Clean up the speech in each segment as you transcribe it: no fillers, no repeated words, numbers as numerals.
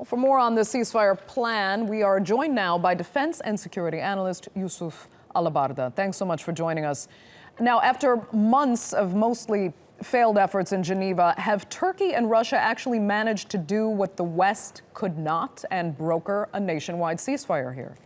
For more on the ceasefire plan, we are joined now by defense and security analyst Yusuf Alabarda. Thanks so much for joining us. Now, after months of mostly failed efforts in Geneva, have Turkey and Russia actually managed to do what the West could not and broker a nationwide ceasefire here?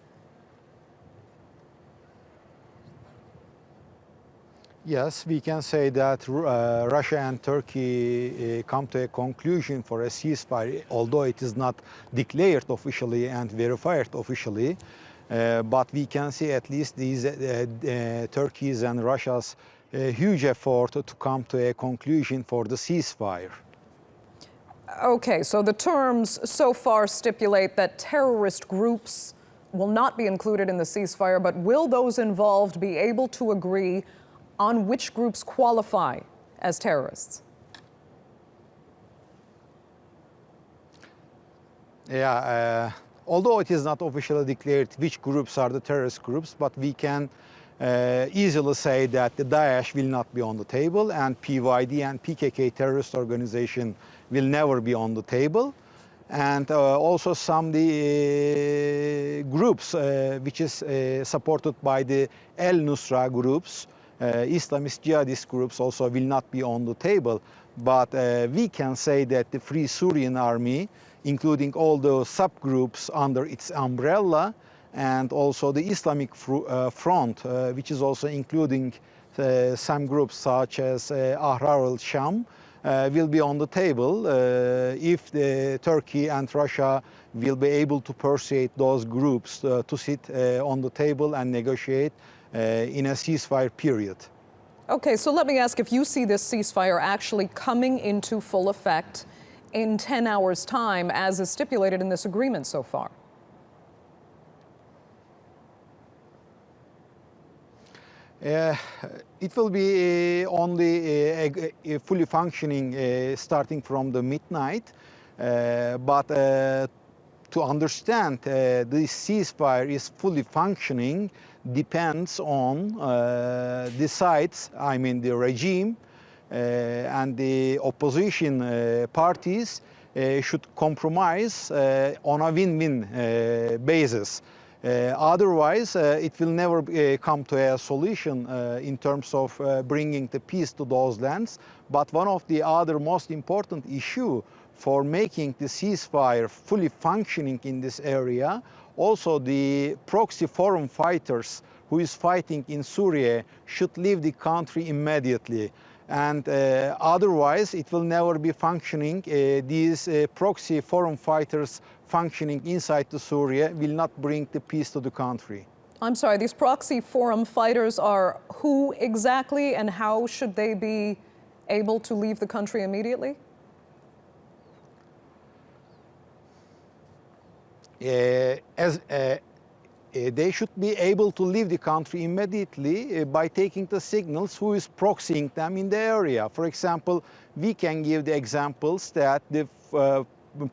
Yes, we can say that Russia and Turkey come to a conclusion for a ceasefire, although it is not declared officially and verified officially. But we can see at least these Turkey's and Russia's huge effort to come to a conclusion for the ceasefire. Okay, so the terms so far stipulate that terrorist groups will not be included in the ceasefire, but will those involved be able to agree on which groups qualify as terrorists? Yeah, although it is not officially declared which groups are the terrorist groups, but we can easily say that the Daesh will not be on the table, and PYD and PKK terrorist organization will never be on the table. And also some groups which is supported by the Al-Nusra groups, Islamist jihadist groups also will not be on the table. But we can say that the Free Syrian Army, including all the subgroups under its umbrella, and also the Islamic Front, which is also including some groups such as Ahrar al-Sham, will be on the table if Turkey and Russia will be able to persuade those groups to sit on the table and negotiate in a ceasefire period. Okay, so let me ask if you see this ceasefire actually coming into full effect in 10 hours' time, as is stipulated in this agreement so far. It will be only fully functioning starting from the midnight, but to understand this ceasefire is fully functioning depends on the sides, I mean the regime and the opposition parties should compromise on a win-win basis. Otherwise, it will never come to a solution in terms of bringing the peace to those lands. But one of the other most important issues for making the ceasefire fully functioning in this area, also the proxy foreign fighters who is fighting in Syria should leave the country immediately. And otherwise, it will never be functioning. These proxy foreign fighters functioning inside the Syria will not bring the peace to the country. I'm sorry, these proxy forum fighters are who exactly, and how should they be able to leave the country immediately? They should be able to leave the country immediately by taking the signals who is proxying them in the area. For example, we can give the examples that the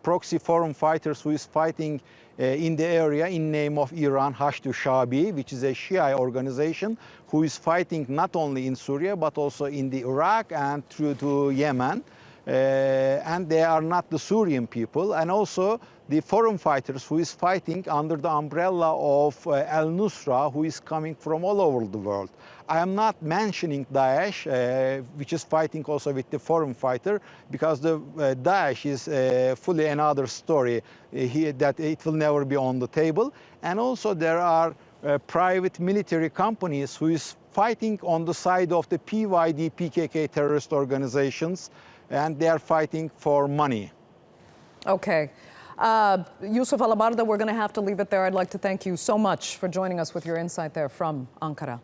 proxy foreign fighters who is fighting in the area in name of Iran, Hashdu Shabi, which is a Shia organization who is fighting not only in Syria but also in the Iraq and through to Yemen. And they are not the Syrian people, and also the foreign fighters who is fighting under the umbrella of Al-Nusra, who is coming from all over the world. I am not mentioning Daesh, which is fighting also with the foreign fighter, because the Daesh is fully another story that it will never be on the table. And also there are private military companies who is fighting on the side of the PYD, PKK terrorist organizations, and they are fighting for money. Okay. Yusuf Alabarda, we're going to have to leave it there. I'd like to thank you so much for joining us with your insight there from Ankara.